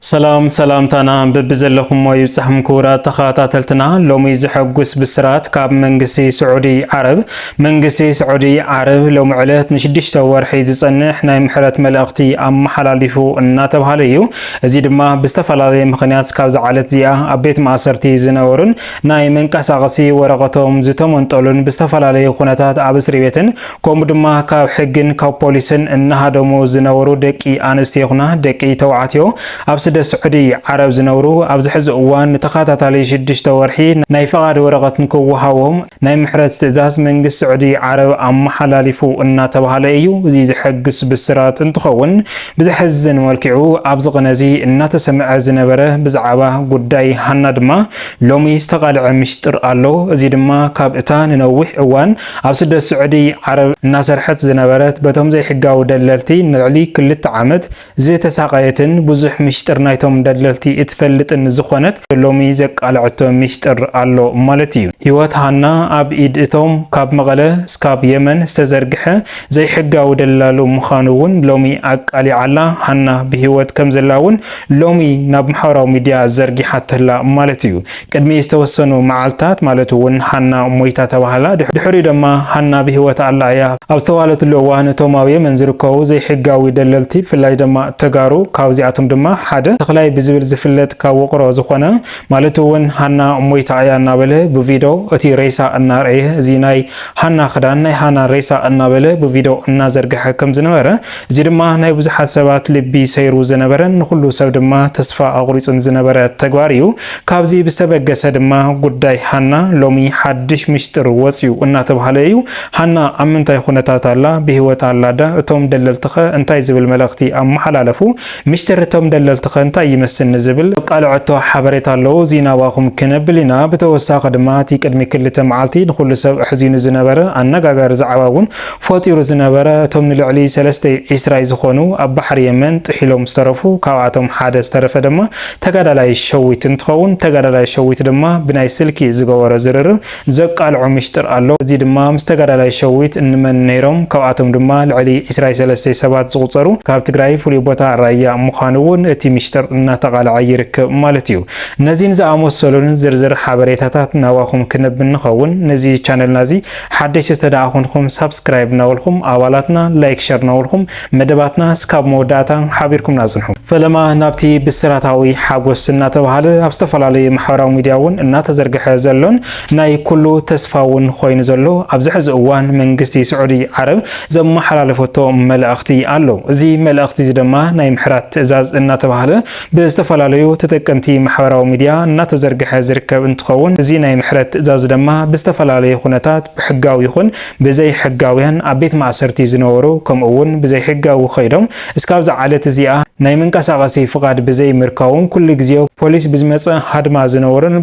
سلام تانا ببزلكم ويبصحم كورا تخاتاتلتنا لومي زحقوس بسرات كاب منقسي سعودي عرب لو معلات نشدش تور حيز صنح ناي محرات ملأختي أم حلاليفو الناتب هاليو زيد ما بستفلالي مخنيات كاب زعالت زيا أبيت معصرتي زنورن ناي منكس أغسي ورغتهم زتم انطولن بستفلالي خونتات أبسري بيتن كوم دما كاب حقن كاب بوليسن إنها دمو زنورو دكي آنستيخنا دكي توعاتيو سد سعودي عرب زنورو أبز حز أوان نتخاطى شدشت ورحي ناي فقاد ورقة نكوهاوهم ناي محرز استئزاز من السعودي عرب أم حلاليفو إنا تبهاليو زي حقس بالسرات انتخون بزحزن والكعو أبز غنزي إنا تسمع زنبره بزعبه قداي هندما لومي استقال عمشتر ألو زي دما كابتان نوح أوان أبسد السعودي عرب ناصر حت زنبرت بتهم زي حقاو دلالتي نعلي كل التعامت زي تساقيتن بزح مشتر نايتهم دلالتي اتفلت ان زخونت لومي زق علعتو مشتر ألو مالتيو هيوات هانا أب إيدتهم كاب مغلا سكاب يمن استزرقح زي حقاو دلالو مخانوون لومي أك علي علا هانا بهيوات كم زلاون لومي ناب محاراو ميديا زرقي حتى لا مالتيو كدمي استوسنو معالتات مالتوون هانا مويتا تبهلا دحوري دما هانا بهيوات علايا أبستوالت اللوان توماوية منزركو زي حقاو دلالتي فلاي دما تقارو كاوزياتهم دما حدا تخلاي بزبل زفلت كاوقرو زخونا مالتوون هانا مويتا ايا نابله بفيديو اتي ريسا الناريه زيناي هانا خدان هانا ريسا النابله بفيديو النازرقح كم زنبره زي دما ناي بزحات سبات لبي سيرو زنبره نخلو سب دما تسفا اغريصون زنبره تغواريو كابزي بسبقس دما قداي هانا لومي حدش مشتر وصيو انا تبهاليو هانا امنتاي خونتات الله بهوت الله دا اتوم دللتخ انتاي زبل ملختي ام حلالفو مشتر اتوم دللتخ انتاي يمسن زبل قالعتو حبريت الله زينا واخم كنبلنا بتوساق دماتي قدمي كل تمعالتي نخل سب حزين زنبره انغاغر زعواون فوتيرو زنبره توم نلعلي سلسته اسراي زخونو اب بحر يمن طحيلو مسترفو كاواتهم حدا استرف دما تغدالاي شويت انتخون تغدالاي شويت دما بناي سلكي زغور زرر زقالعو مشتر الله زي دما مستغدالاي شويت انمن نيروم كاواتهم دما لعلي اسراي سلسته سبات زغصرو كاب تግራይ فولي بوتا رايا مخانون اتي مشتر እና ተቃላዓይ ይርከብ ማለት እዩ ነዚህን ዝኣመሰሉን ዝርዝር ሓበሬታታት ናዋኹም ክንብ ንኸውን ነዚ ቻነል ናዚ ሓደሽ ተዳኹንኩም ሰብስክራይብ ናውልኩም ኣባላትና ላይክ ሼር ናውልኩም መደባትና ስካብ መወዳእታ ሓቢርኩም ናጽንሑ ፈለማ ናብቲ ብስራታዊ ሓጎስ እናተባሃለ ኣብ ዝተፈላለዩ ማሕበራዊ ሚድያውን እናተዘርግሐ ዘሎን ናይ ኩሉ ተስፋውን ኮይኑ ዘሎ ኣብዚ ሕዚ እዋን መንግስቲ ስዑዲ ዓረብ ዘመሓላለፈቶ መልእኽቲ ኣሎ እዚ መልእኽቲ ድማ ናይ ምሕራት ትእዛዝ እናተባሃለ بستفላለዩ ተጠቀምቲ ማሕበራዊ ሚድያ እናተዘርግሐ ዝርከብ እንትኸውን እዚ ናይ ምሕረት ትእዛዝ ድማ በስተፈላለዩ ኩነታት ብሕጋዊ ይኹን ብዘይ ሕጋዊያን አቤት ማእሰርቲ ዝነበሩ ከምኡውን ብዘይ ሕጋዊ ኸይዶም እስካብ ዝዓለት እዚኣ ናይ መንቀሳቐሲ ፍቃድ ብዘይ ምርካውን ኩሉ ግዜ ፖሊስ ብዝመፀ ሃድማ ዝነበሩን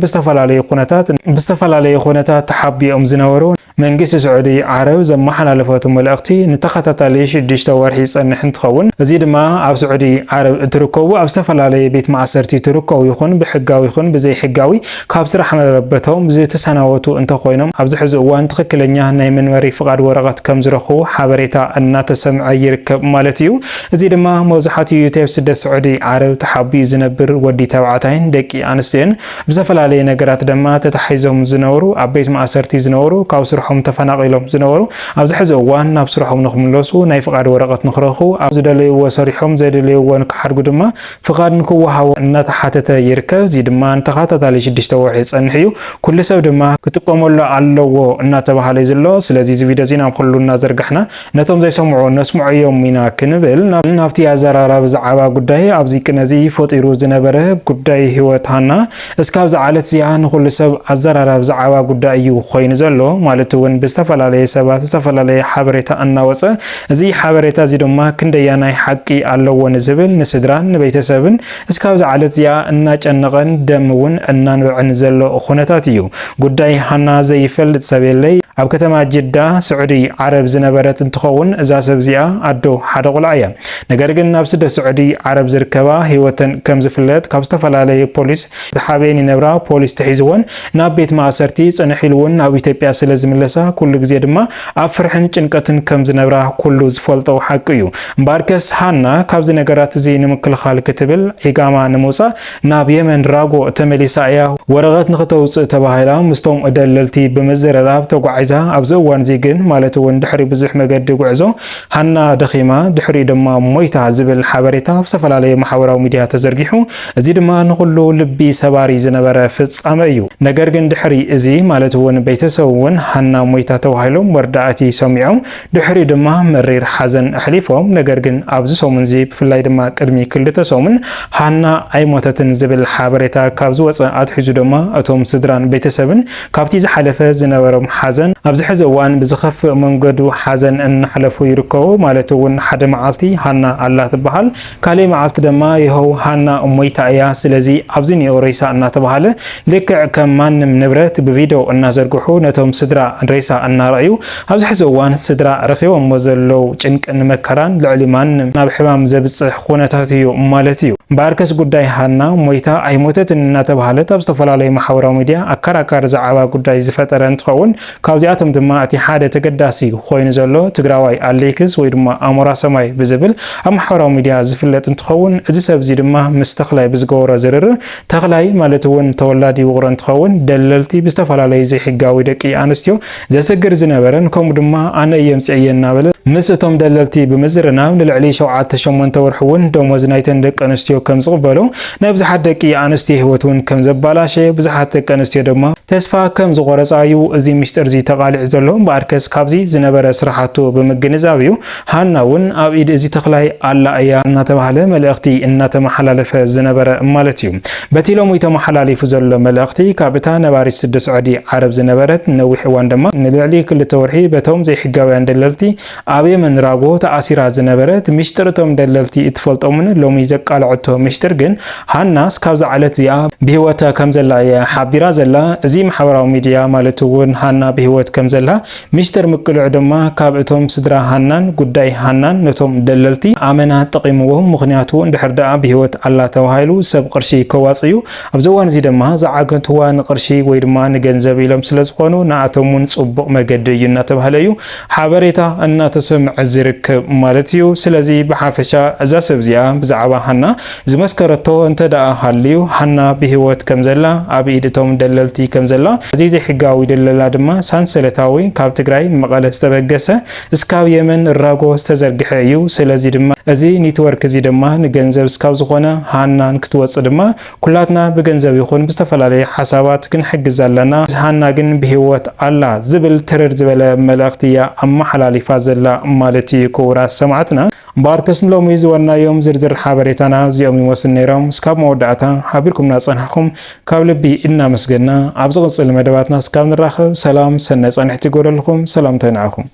በስተፈላለዩ ኩነታት ተሓቢኦም ዝነበሩ መንግስቲ ስዑዲ ዓረብ ዘመሓላለፈቱ መልእኽቲ ንተኸታታሊ 6 ወርሒ ፀንሕ እንትኸውን እዚ ድማ ኣብ ስዑዲ ዓረብ እትርከቡ ኣብ ዝተፈላለዩ ቤት ማእሰርቲ ትርከቡ ይኹን ብሕጋዊ ይኹን ብዘይ ሕጋዊ ካብ ስራሕ መረበቶም ዝተሰናወቱ እንተኾይኖም ኣብዚ ሕዚ እዋን ትክክለኛ ናይ መንበሪ ፍቃድ ወረቐት ከም ዝረኽቡ ሓበሬታ እናተሰምዐ ይርከብ ማለት እዩ እዚ ድማ መብዛሕትኡ ዩቲዩብ ስደት ስዑዲ ዓረብ ተሓቢኡ ዝነብር ወዲ ተባዕታይን ደቂ ኣንስትዮን ብዝተፈላለዩ ነገራት ድማ ተታሒዞም ዝነበሩ ኣብ ቤት ማእሰርቲ ዝነበሩ ካብ ስርሖም ተፈናቂሎም ዝነበሩ ኣብዚ ሕዚ እዋን ናብ ስርሖም ንኽምለሱ ናይ ፍቃድ ወረቐት ንኽረኽቡ ኣብ ዝደለይዎ ሰሪሖም ዘደለይዎ ንክሓድጉ ድማ ፍቃድ ንክወሃቡ እናተሓተተ ይርከብ እዚ ድማ ንተኸታታሊ 6 ወርሒ ፀንሕ እዩ ኩሉ ሰብ ድማ ክጥቀመሉ ኣለዎ እናተባሃለ ዘሎ ስለዚ እዚ ቪድዮ ዚና ኩሉ እናዘርግሕና ነቶም ዘይሰምዑ ነስምዑ እዮም ኢና ክንብል ናብቲ ኣዘራርባ ብዛዕባ ጉዳይ ኣብዚ ቅነዚ ፈጢሩ ዝነበረ ጉዳይ ህይወታና እስካብ ዝዓለት እዚኣ ንኩሉ ሰብ ኣዘራርባ ብዛዕባ ጉዳይ እዩ ኮይኑ ዘሎ ማለት እውን ብዝተፈላለየ ሰባት ዝተፈላለዩ ሓበሬታ እናወፀ እዚ ሓበሬታ እዚ ድማ ክንደያናይ ሓቂ ኣለዎ ንዝብል ንስድራን ንቤተሰብን እስካብ ዝዓለት እዚኣ እናጨነቐን ደም እውን እናንብዕን ዘሎ ኩነታት እዩ ጉዳይ ሃና ዘይፈልጥ ሰብ የለይ ኣብ ከተማ ጅዳ ስዑዲ ዓረብ ዝነበረት እንትኸውን እዛ ሰብ እዚኣ ኣዶ ሓደ ቆልዓ እያ ነገር ግን ናብ ስደት ስዑዲ ዓረብ ዝርከባ ህይወተን ከም ዝፍለጥ ካብ ዝተፈላለዩ ዝተፈላለየ ፖሊስ ተሓበየን ይነብራ ፖሊስ ተሒዝወን ናብ ቤት ማእሰርቲ ጽንሕ ኢሉውን ናብ ኢትዮጵያ ስለ ዝምለሳ ኩሉ ግዜ ድማ ኣብ ፍርሕን ጭንቀትን ከም ዝነብራ ኩሉ ዝፈልጦ ሓቂ እዩ እምበርከስ ሃና ካብዚ ነገራት እዚ ንምክልኻል ክትብል ዒጋማ ንምውፃእ ናብ የመን ራጎ ተመሊሳ እያ ወረቐት ንኽተውፅእ ተባሂላ ምስቶም ደለልቲ ብመዘረራብ ተጓዒዛ ኣብዚ እዋን እዚ ግን ማለት እውን ድሕሪ ብዙሕ መገዲ ጉዕዞ ሃና ደኺማ ድሕሪ ድማ ሞይታ ዝብል ሓበሬታ ብዝተፈላለየ ማሕበራዊ ሚድያ ተዘርጊሑ እዚ ድማ ንኩሉ ልቢ ሰባሪ ዝነበረ ፍጻመ እዩ ነገር ግን ድሕሪ እዚ ማለት እውን ቤተሰብ እውን ሃና ሞይታ ተባሂሎም ወርዳእቲ ሰሚዖም ድሕሪ ድማ መሪር ሓዘን ኣሕሊፎም ነገር ግን ኣብዚ ሰሙን እዚ ብፍላይ ድማ ቅድሚ ክልተ ሰሙን ሃና ኣይሞተትን ዝብል ሓበሬታ ካብ ዝወፀ ኣትሒዙ ድማ እቶም ስድራን ቤተሰብን ካብቲ ዝሓለፈ ዝነበሮም ሓዘን ኣብዚ ሕዚ እዋን ብዝኸፍእ መንገዱ ሓዘን እናሕለፉ ይርከቡ ማለት እውን ሓደ መዓልቲ ሃና ኣላ ትበሃል ካልእ መዓልቲ ድማ ይኸው ሃና ሞይታ እያ ስለዚ ኣብዚ ኒኦ ሬሳ እናተባሃለ ልክዕ ከም ማንም ንብረት ብቪድዮ እናዘርግሑ ነቶም ስድራ ሬሳ እናረኣዩ ኣብዚ ሕዚ እዋን ስድራ ረኺቦሞ ዘለው ጭንቅን መከራን ልዕሊ ማንም ናብ ሕማም ዘብፅሕ ኩነታት እዩ ማለት እዩ ባርከስ ጉዳይ ሃና ሞይታ ኣይሞተትን እናተባሃለት ኣብ ዝተፈላለዩ ማሕበራዊ ሚድያ ኣከራካሪ ዛዕባ ጉዳይ ዝፈጠረ እንትኸውን ካብዚኣቶም ድማ እቲ ሓደ ተገዳሲ ኮይኑ ዘሎ ትግራዋይ ኣሌክስ ወይ ድማ ኣሞራ ሰማይ ብዝብል ኣብ ማሕበራዊ ሚድያ ዝፍለጥ እንትኸውን እዚ ሰብ እዚ ድማ ምስ ተኽላይ ብዝገበሮ ዝርርብ ተኽላይ ማለት እውን ተወላዲ ውቕሮ እንትኸውን ደለልቲ ብዝተፈላለዩ ዘይሕጋዊ ደቂ ኣንስትዮ ዘሰግር ዝነበረን ከምኡ ድማ ኣነ እየ ምፅዕየ እናበለ ምስ እቶም ደለልቲ ብምዝርናብ ንልዕሊ 7-8 ወርሒ እውን ደሞዝ ናይተን ደቂ ኣንስትዮ ከም ዝቕበሉ ናይ ብዙሓት ደቂ ኣንስትዮ ሂወት እውን ከም ዘባላሸ ብዙሓት ደቂ ኣንስትዮ ድማ ተስፋ ከም ዝቆረፃ እዩ እዚ ሚስጥር እዚ ተቃሊዕ ዘሎ እምበኣርከስ ካብዚ ዝነበረ ስራሓቱ ብምግንዛብ እዩ ሃና እውን ኣብ ኢድ እዚ ተኽላይ ኣላ እያ እናተባሃለ መልእኽቲ እናተመሓላለፈ ዝነበረ ማለት እዩ በቲ ሎሚ ተመሓላሊፉ ዘሎ መልእኽቲ ካብ እታ ነባሪት ስደ ስዑዲ ዓረብ ዝነበረት ነዊሕ እዋን ድማ ንልዕሊ 2 ወርሒ በቶም ዘይሕጋውያን ደለልቲ ኣብ የመን ራጎ ተኣሲራ ዝነበረት ሚስጥር እቶም ደለልቲ እትፈልጦምን ሎሚ ዘቃልዐቶ ሚስጥር ግን ሃናስ ካብዚ ዓለት እዚኣ ብሂወታ ከም ዘላ እያ ሓቢራ ዘላ እዚ ማሕበራዊ ሚድያ ማለት እውን ሃና ብሂወት ከም ዘላ ሚስጥር ምቅልዕ ድማ ካብ እቶም ስድራ ሃናን ጉዳይ ሃናን ነቶም ደለልቲ ኣመና ጠቂምዎም ምክንያቱ እንድሕር ደኣ ብሂወት ኣላ ተባሂሉ ሰብ ቅርሺ ከዋፅዩ ኣብዚ እዋን እዚ ድማ ዝዓገትዋ ንቅርሺ ወይ ድማ ንገንዘብ ኢሎም ስለዝኾኑ ንኣቶም እውን ፅቡቅ መገዲ እዩ እናተባሃለ እዩ ሓበሬታ እናተሰምዐ ዝርከብ ማለት እዩ ስለዚ ብሓፈሻ እዛ ሰብ እዚኣ ብዛዕባ ሃና ዝመስከረቶ እንተደኣ ሃልዩ ሃና ብሂወት ከም ዘላ ኣብ ኢድ እቶም ደለልቲ ከም ዘላ እዚ ዘይሕጋዊ ደለላ ድማ ሳንሰለታዊ ካብ ትግራይ መቐለ ዝተበገሰ እስካብ የመን ራጎ ዝተዘርግሐ እዩ ስለዚ ድማ እዚ ኔትወርክ እዚ ድማ ንገንዘብ እስካብ ዝኾነ ሃናን ክትወፅእ ድማ ኩላትና ብገንዘብ ይኹን ብዝተፈላለየ ሓሳባት ክንሕግዝ ኣለና ሃና ግን ብሂወት ኣላ ዝብል ትርር ዝበለ መልእኽቲ እያ ኣመሓላሊፋ ዘላ ማለት እዩ ክቡራት ሰማዕትና እምበኣርከስ ሎሚ ዝወናዮም ዝርዝር ሓበሬታና እዚኦም ይመስሉ ነይሮም እስካብ መወዳእታ ሓቢርኩምና ፀንሕኩም ካብ ልቢ እናመስገና ኣብ ዝቕፅል መደባትና እስካብ ንራኸብ ሰላም ሰናይ ፀንሕቲ ይጎደልኩም ሰላምታ ይንዓኩም